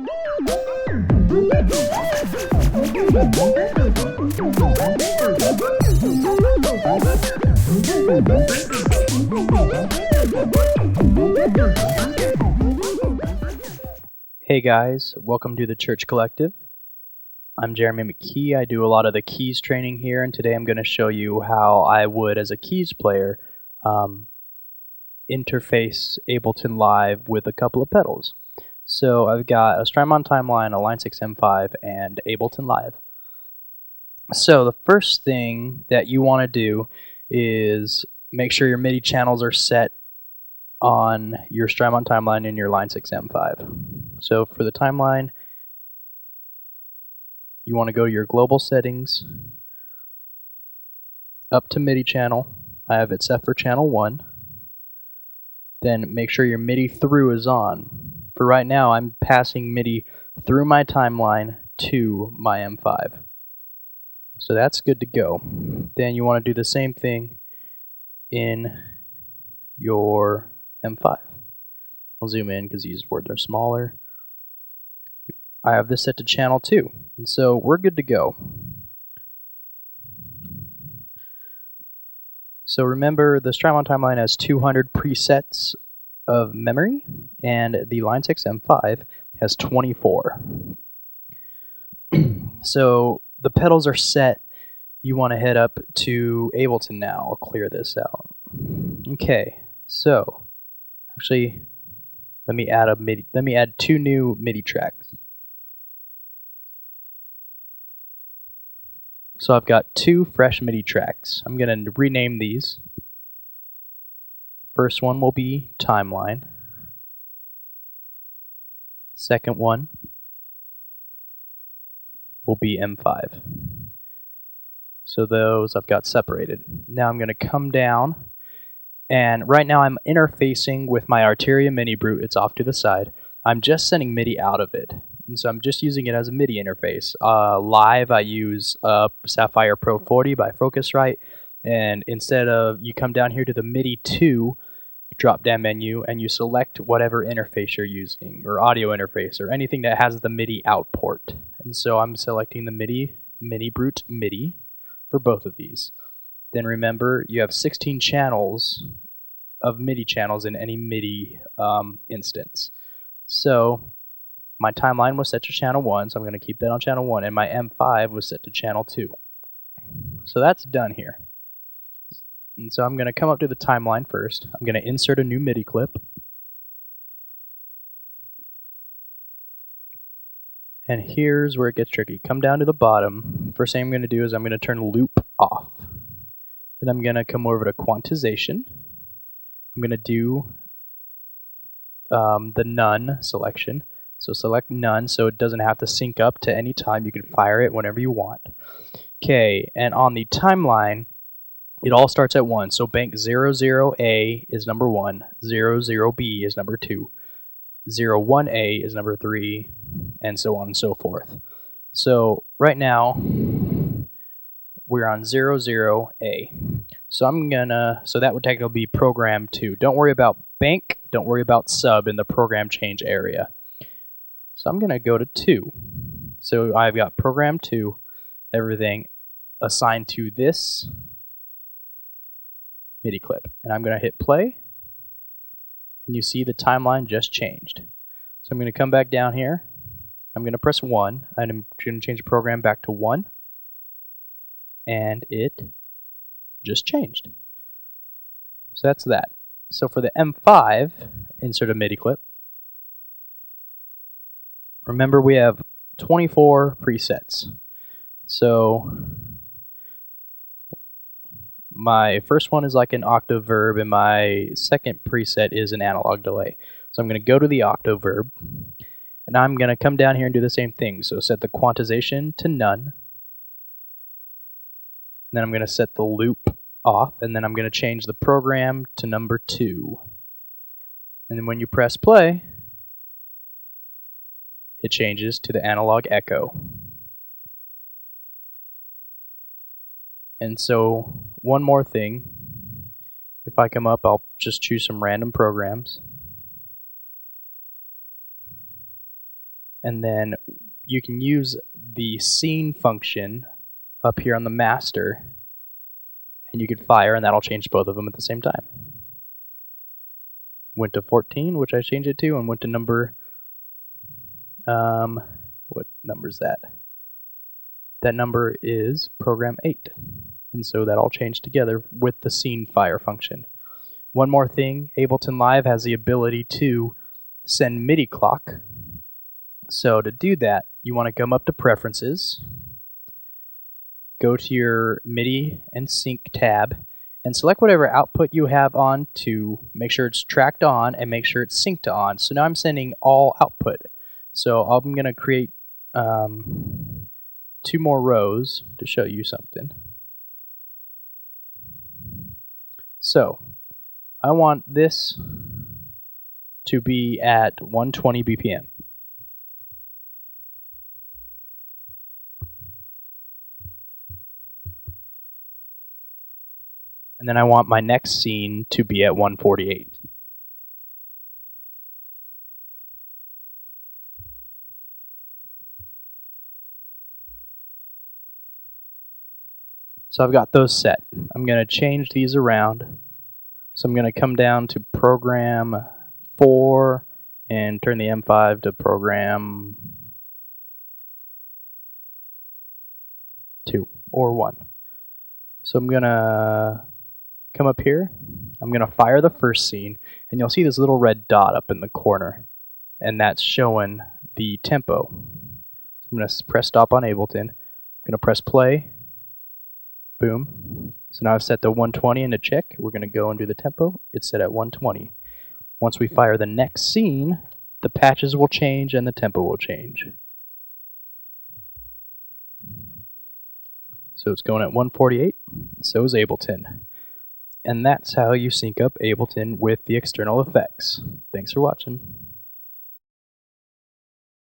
Hey guys, welcome to the Church Collective. I'm Jeremy McKee. I do a lot of the keys training here, and today I'm going to show you how I would, as a keys player, interface Ableton Live with a couple of pedals. So I've got a Strymon Timeline, a Line6 M5, and Ableton Live. So the first thing that you want to do is make sure your MIDI channels are set on your Strymon Timeline and your Line6 M5. So for the timeline, you want to go to your global settings, up to MIDI channel. I have it set for channel 1. Then make sure your MIDI through is on. For right now, I'm passing MIDI through my timeline to my M5. So that's good to go. Then you want to do the same thing in your M5. I'll zoom in because these words are smaller. I have this set to channel 2, and so we're good to go. So remember, the Strymon Timeline has 200 presets of memory, and the Line6 M5 has 24. So the pedals are set. You want to head up to Ableton now. I'll clear this out. Okay, so actually, let me add 2 new MIDI tracks. So I've got 2 fresh MIDI tracks. I'm going to rename these. First one will be Timeline. Second one will be M5. So those I've got separated. Now I'm going to come down, and right now I'm interfacing with my Arteria Mini Brute. It's off to the side. I'm just sending MIDI out of it. And so I'm just using it as a MIDI interface. Live, I use Sapphire Pro 40 by Focusrite. And instead of, you come down here to the MIDI 2 drop-down menu, and you select whatever interface you're using, or audio interface, or anything that has the MIDI out port. And so I'm selecting the Mini Brute MIDI for both of these. Then remember, you have 16 channels of MIDI channels in any MIDI instance. So my timeline was set to channel 1, so I'm going to keep that on channel 1, and my M5 was set to channel 2. So that's done here. And so I'm going to come up to the timeline first. I'm going to insert a new MIDI clip. And here's where it gets tricky. Come down to the bottom. First thing I'm going to do is I'm going to turn loop off. Then I'm going to come over to quantization. I'm going to do the none selection. So select none so it doesn't have to sync up to any time. You can fire it whenever you want. Okay, and on the timeline, it all starts at 1. So bank 00A is number 1, 00B is number 2, 01A is number 3, and so on and so forth. So right now, we're on 00A. So that would technically be program 2. Don't worry about bank, don't worry about sub in the program change area. So I'm going to go to 2. So I've got program 2, everything assigned to this MIDI clip. And I'm going to hit play. And you see the timeline just changed. So I'm going to come back down here. I'm going to press 1. And I'm going to change the program back to 1. And it just changed. So that's that. So for the M5, insert a MIDI clip. Remember, we have 24 presets. So my first one is like an octave verb, and my second preset is an analog delay. So I'm going to go to the octave verb, and I'm going to come down here and do the same thing. So set the quantization to none. And then I'm going to set the loop off, and then I'm going to change the program to number 2. And then when you press play, it changes to the analog echo. And so one more thing, if I come up, I'll just choose some random programs. And then you can use the scene function up here on the master, and you could fire, and that'll change both of them at the same time. Went to 14, which I changed it to, and went to number, what number is that? That number is program 8. And so that all changed together with the scene fire function. One more thing, Ableton Live has the ability to send MIDI clock. So to do that, you want to come up to Preferences, go to your MIDI and Sync tab, and select whatever output you have on to make sure it's tracked on and make sure it's synced to on. So now I'm sending all output. So I'm going to create 2 more rows to show you something. So I want this to be at 120 BPM. And then I want my next scene to be at 148. So I've got those set. I'm going to change these around. So I'm going to come down to program 4 and turn the M5 to program 2 or 1. So I'm going to come up here. I'm going to fire the first scene, and you'll see this little red dot up in the corner, and that's showing the tempo. So I'm going to press stop on Ableton. I'm going to press play. Boom. So now I've set the 120 and to check. We're going to go and do the tempo. It's set at 120. Once we fire the next scene, the patches will change and the tempo will change. So it's going at 148. So is Ableton. And that's how you sync up Ableton with the external effects. Thanks for watching.